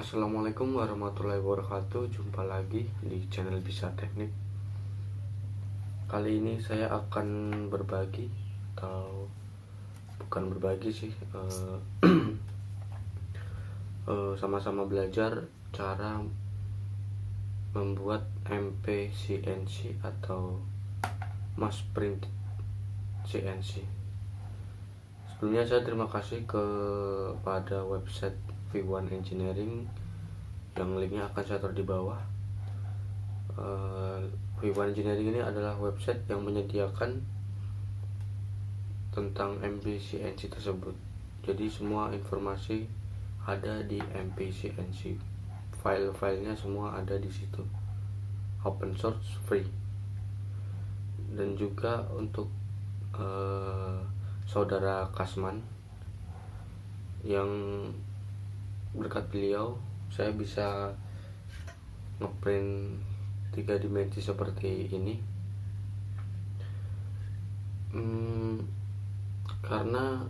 Assalamualaikum warahmatullahi wabarakatuh. Jumpa lagi di channel Bisa Teknik. Kali ini saya akan berbagi, atau bukan berbagi sih, sama-sama belajar cara membuat MPCNC atau Mass Print CNC. Sebelumnya saya terima kasih kepada website V1 Engineering yang linknya akan saya taruh di bawah. V1 Engineering ini adalah website yang menyediakan tentang MPCNC tersebut. Jadi semua informasi ada di MPCNC. File-filenya semua ada di situ. Open source, free. Dan juga untuk saudara Kasman yang berkat beliau saya bisa ngeprint 3 dimensi seperti ini. Karena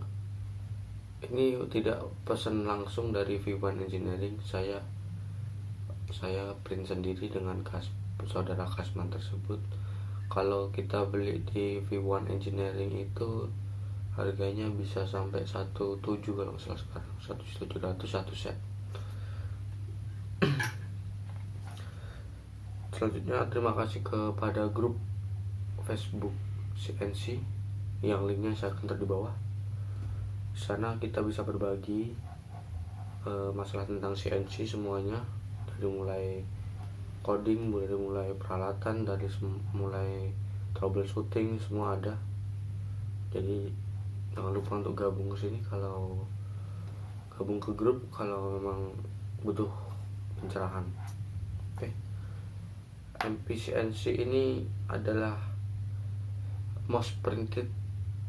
ini tidak pesan langsung dari V1 Engineering, saya print sendiri dengan saudara Kasman tersebut. Kalau kita beli di V1 Engineering itu harganya bisa sampai 1,7 kalau nggak salah sekarang, 1.700 satu set. Selanjutnya terima kasih kepada grup Facebook CNC yang linknya saya akan taruh di bawah. Di sana kita bisa berbagi masalah tentang CNC semuanya, dari mulai coding, dari mulai peralatan, dari mulai troubleshooting, semua ada. Jadi jangan lupa untuk gabung ke sini, kalau gabung ke grup kalau memang butuh pencerahan. Oke. MPCNC ini adalah Most Printed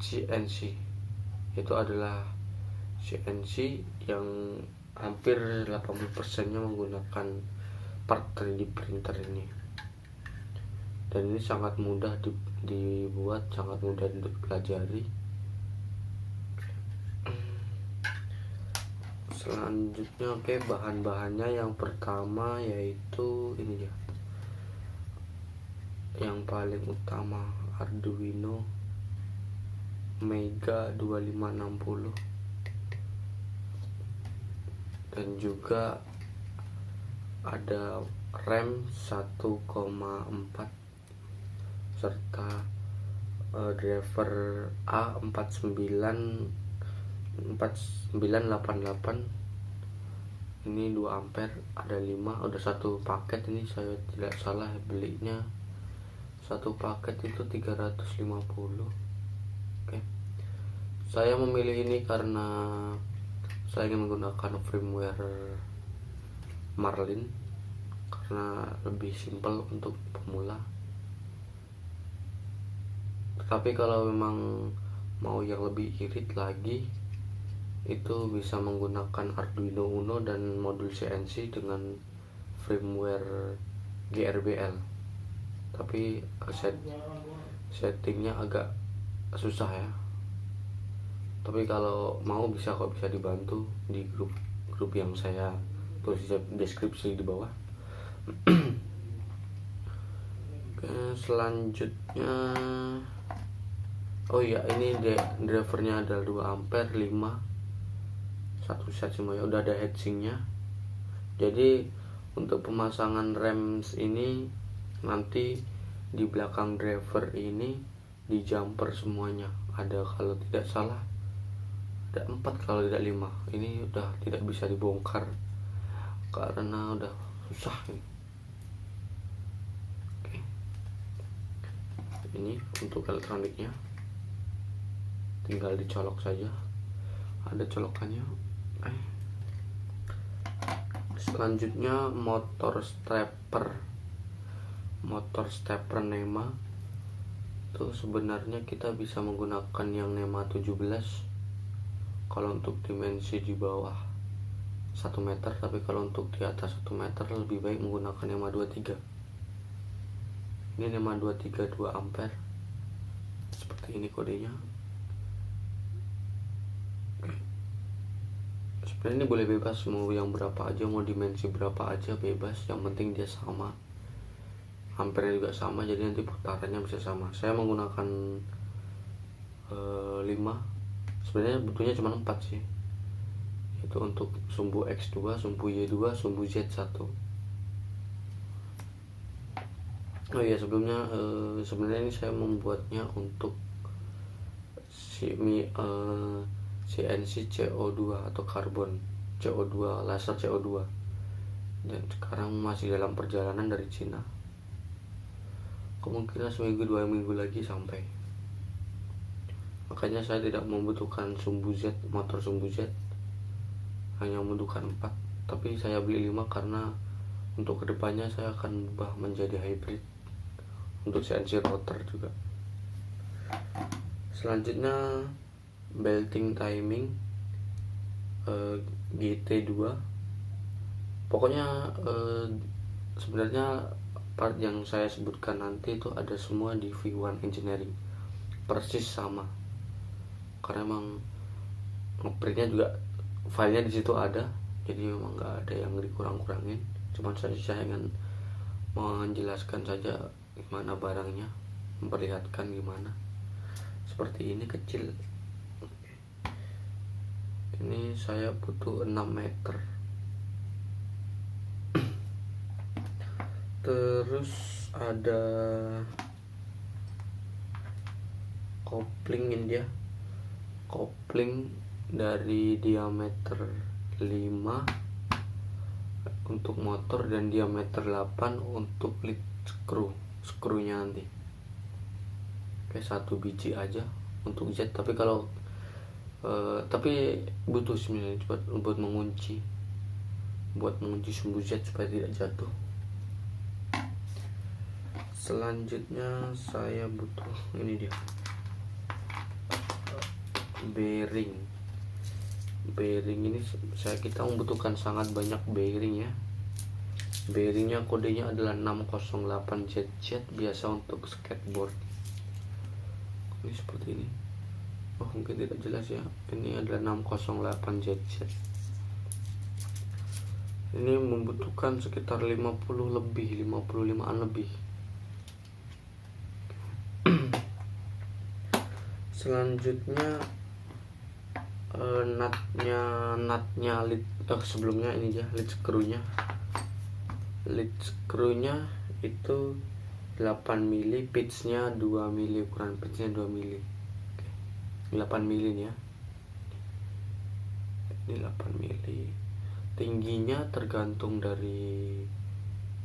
CNC. Itu adalah CNC yang hampir 80%-nya menggunakan part 3D printer ini. Dan ini sangat mudah dibuat, sangat mudah dipelajari. Selanjutnya bahan-bahannya yang pertama yaitu ini ya, yang paling utama Arduino Mega 2560, dan juga ada RAM 1,4 serta driver A4988. Ini 2 ampere, ada 5, udah satu paket. Ini saya tidak salah belinya satu paket itu 350. Oke. Saya memilih ini karena saya ingin menggunakan firmware Marlin karena lebih simpel untuk pemula. Tapi kalau memang mau yang lebih irit lagi, itu bisa menggunakan Arduino Uno dan modul CNC dengan firmware GRBL. Tapi settingnya agak susah ya. Tapi kalau mau bisa dibantu di grup yang saya tulis di deskripsi di bawah. Selanjutnya ini drivernya adalah 2 ampere 5 satu set semuanya, udah ada heatsinknya. Jadi untuk pemasangan RAM ini nanti di belakang driver ini di jumper semuanya ada, kalau tidak salah ada 4 kalau tidak 5. Ini udah tidak bisa dibongkar karena udah susah ini. Oke. Ini untuk elektroniknya tinggal dicolok saja, ada colokannya. Selanjutnya motor stepper NEMA. Itu sebenarnya kita bisa menggunakan yang NEMA 17 kalau untuk dimensi di bawah 1 meter, tapi kalau untuk di atas 1 meter lebih baik menggunakan NEMA 23. Ini NEMA 23 2 ampere, seperti ini kodenya. Sebenarnya ini boleh bebas, mau yang berapa aja, mau dimensi berapa aja bebas, yang penting dia sama, ampernya juga sama, jadi nanti putarannya bisa sama. Saya menggunakan 5, sebenarnya butuhnya cuma 4 sih, itu untuk sumbu X2, sumbu Y2, sumbu Z1. Oh iya, sebelumnya sebenarnya ini saya membuatnya untuk CNC CO2 atau karbon CO2, laser CO2, dan sekarang masih dalam perjalanan dari Cina. Kemungkinan seminggu 2 minggu lagi sampai. Makanya saya tidak membutuhkan sumbu Z, motor sumbu Z hanya membutuhkan 4, tapi saya beli 5 karena untuk kedepannya saya akan ubah menjadi hybrid untuk CNC rotor juga. Selanjutnya belting timing GT2. Pokoknya sebenarnya part yang saya sebutkan nanti itu ada semua di V1 Engineering, persis sama, karena emang ngeprintnya juga filenya di situ ada, jadi memang nggak ada yang dikurang-kurangin. Cuman saya ingin menjelaskan saja gimana barangnya, memperlihatkan gimana. Seperti ini kecil. Ini saya butuh 6 meter. Terus ada kopling ini dia, kopling dari diameter 5 untuk motor dan diameter 8 untuk lead skrunya nanti. Oke, 1 biji aja untuk Z, tapi kalau tapi butuh sebenarnya buat mengunci sumbu Z supaya tidak jatuh. Selanjutnya saya butuh ini dia, bearing ini kita membutuhkan sangat banyak bearing ya. Bearingnya kodenya adalah 608ZZ, biasa untuk skateboard. Ini seperti ini. Oh, mungkin tidak jelas ya. Ini adalah 608ZZ. Ini membutuhkan sekitar 55an lebih. Selanjutnya nutnya lead, sebelumnya ini aja lead screw-nya itu 8 mili, pitchnya 2 mili, ukuran pitchnya 2 mili. 8 mili ya, ini 8 mili. Tingginya tergantung dari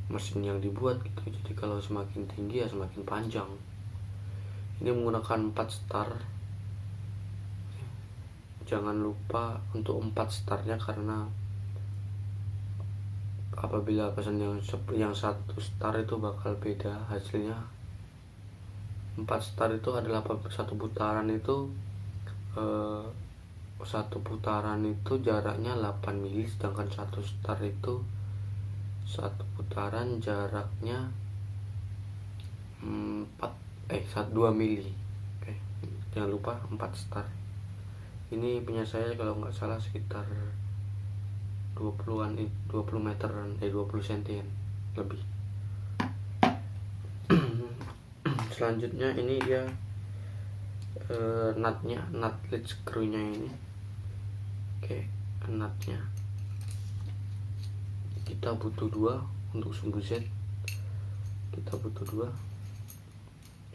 mesin yang dibuat gitu, jadi kalau semakin tinggi ya semakin panjang. Ini menggunakan 4 star, jangan lupa untuk 4 starnya, karena apabila pesan yang 1 star itu bakal beda hasilnya. 4 star itu adalah satu putaran itu jaraknya 8 mili, sedangkan 1 star itu satu putaran jaraknya 2 mili. Oke, jangan lupa 4 star. Ini punya saya kalau nggak salah sekitar 20 meteran, 20 sentian lebih. Selanjutnya ini dia nut lead screw-nya ini. Oke, nutnya kita butuh 2 untuk sumbu Z, kita butuh 2.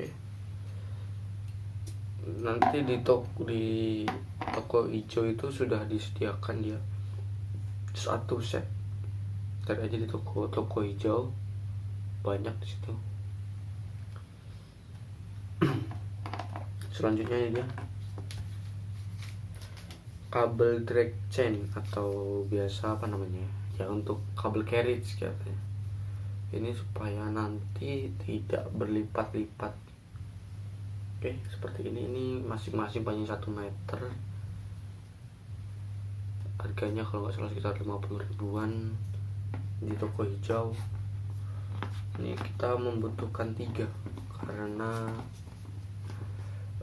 Oke, nanti di toko hijau itu sudah disediakan dia 1 set. Cari aja di toko hijau, banyak di situ. Selanjutnya ini dia kabel drag chain, atau biasa apa namanya ya, untuk kabel carriage katanya. Ini supaya nanti tidak berlipat-lipat. Oke, seperti ini masing-masing panjang 1 meter. Harganya kalau nggak salah sekitar 50 ribuan di toko hijau. Ini kita membutuhkan 3 karena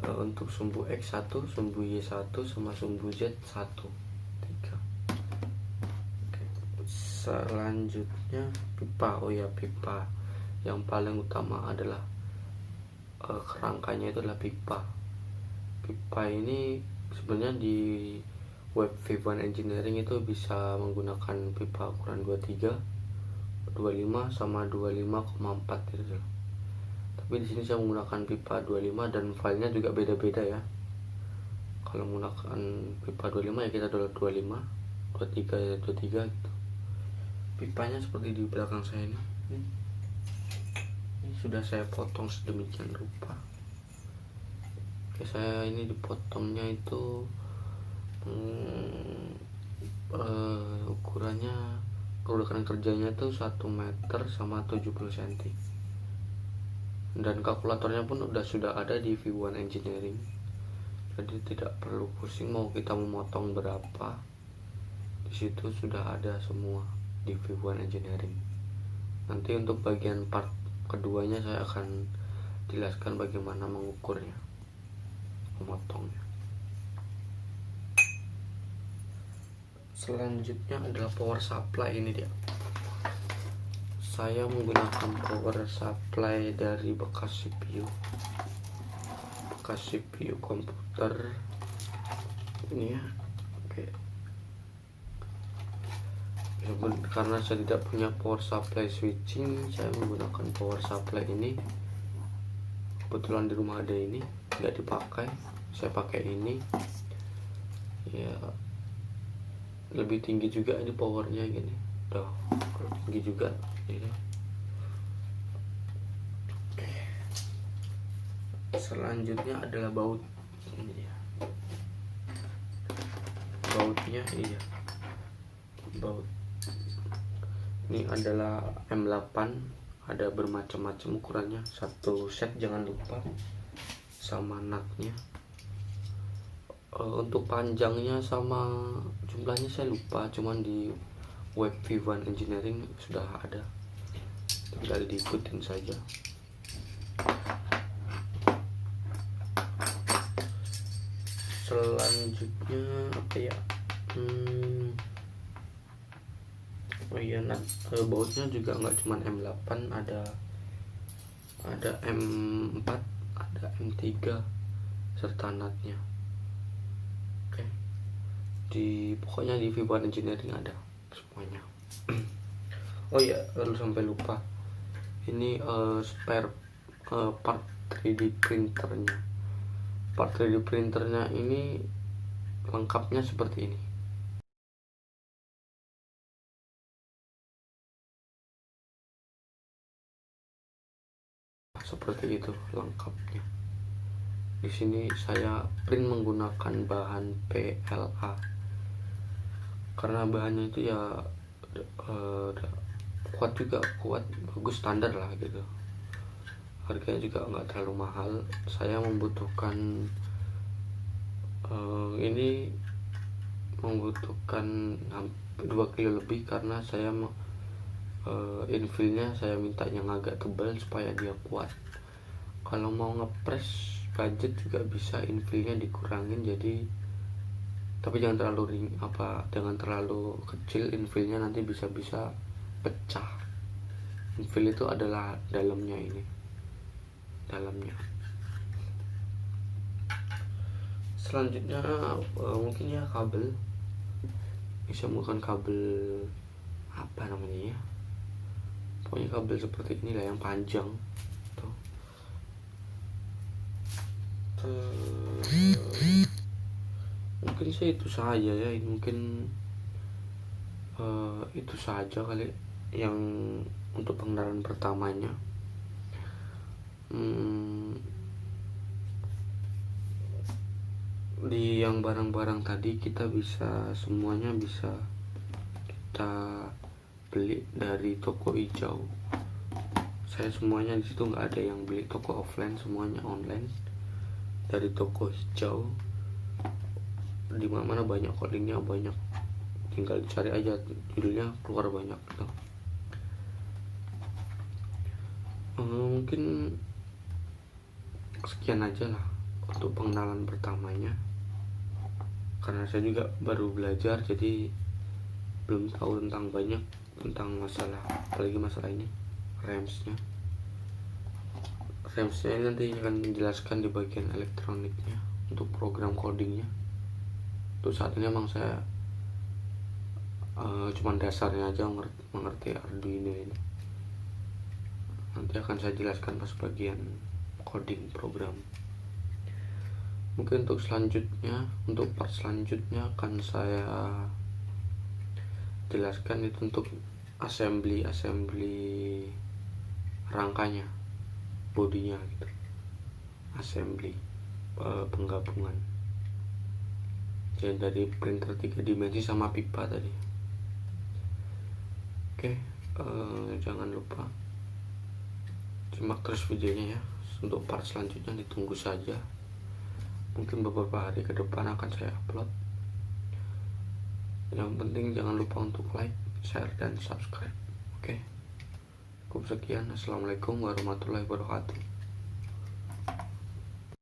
untuk sumbu X1, sumbu Y1, sama sumbu Z1, 3. Selanjutnya pipa. Oh ya, pipa yang paling utama adalah kerangkanya itu adalah pipa. Pipa ini sebenarnya di web V1 Engineering itu bisa menggunakan pipa ukuran 23, 25 sama 25,4 gitu. Tapi di sini saya menggunakan pipa 25 dan filenya juga beda-beda ya. Kalau menggunakan pipa 25 ya kita download 25, 23 ya 23 gitu. Pipanya seperti di belakang saya ini. Ini sudah saya potong sedemikian rupa. Oke, saya ini dipotongnya itu ukurannya ukuran kerjanya itu 1 meter sama 70 cm. Dan kalkulatornya pun sudah ada di V1 Engineering. Jadi tidak perlu pusing mau kita memotong berapa. Di situ sudah ada semua di V1 Engineering. Nanti untuk bagian part keduanya saya akan jelaskan bagaimana mengukurnya, memotongnya. Selanjutnya adalah power supply. Ini dia. Saya menggunakan power supply dari bekas CPU komputer ini ya. Oke. Karena saya tidak punya power supply switching, saya menggunakan power supply ini. Kebetulan di rumah ada ini, nggak dipakai, saya pakai ini ya. Lebih tinggi juga ini powernya gini, tuh tinggi juga ini. Oke. Selanjutnya adalah baut. Ini ya. Bautnya iya. Baut. Ini adalah M8, ada bermacam-macam ukurannya. Satu set jangan lupa, sama nutnya. Untuk panjangnya sama jumlahnya saya lupa, cuman di web V1 Engineering sudah ada, tinggal diikutin saja. Selanjutnya apa ya? Oh iya, bautnya juga nggak cuman M8, ada M4, ada M3 serta nutnya. Pokoknya di V1 Engineering ada semuanya. Oh iya, lalu sampai lupa, ini spare part 3D printernya. Part 3D printernya ini lengkapnya seperti ini. Seperti itu lengkapnya. Di sini saya print menggunakan bahan PLA. Karena bahannya itu ya kuat juga, bagus, standar lah gitu. Harganya juga nggak terlalu mahal. Saya membutuhkan ini membutuhkan 2 kilo lebih karena saya infillnya saya minta yang agak tebal supaya dia kuat. Kalau mau ngepres budget juga bisa infillnya dikurangin, jadi tapi jangan terlalu kecil infillnya, nanti bisa pecah. Infill itu adalah dalamnya. Selanjutnya mungkin ya kabel, bisa menggunakan kabel apa namanya ya, pokoknya kabel seperti inilah yang panjang tuh. Mungkin sih itu saja ya, mungkin itu saja kali yang untuk pengenalan pertamanya. Di yang barang-barang tadi semuanya bisa kita beli dari toko hijau. Saya semuanya di situ nggak ada yang beli toko offline, semuanya online dari toko hijau. Di mana banyak kok, linknya banyak, tinggal dicari aja judulnya, keluar banyak gitu. Mungkin sekian aja lah untuk pengenalan pertamanya, karena saya juga baru belajar jadi belum tahu tentang banyak tentang masalah, apalagi masalah ini ramsnya ini nanti akan menjelaskan di bagian elektroniknya untuk program codingnya. Untuk saat ini emang saya cuman dasarnya aja mengerti Arduino ini. Nanti akan saya jelaskan pas bagian coding program. Mungkin untuk part selanjutnya akan saya jelaskan itu untuk assembly rangkanya, bodinya gitu, assembly penggabungan. Jadi dari printer 3 dimensi sama pipa tadi. Oke, jangan lupa simak terus videonya ya. Untuk part selanjutnya ditunggu saja. Mungkin beberapa hari ke depan akan saya upload. Yang penting jangan lupa untuk like, share, dan subscribe. Oke, cukup sekian. Assalamualaikum warahmatullahi wabarakatuh.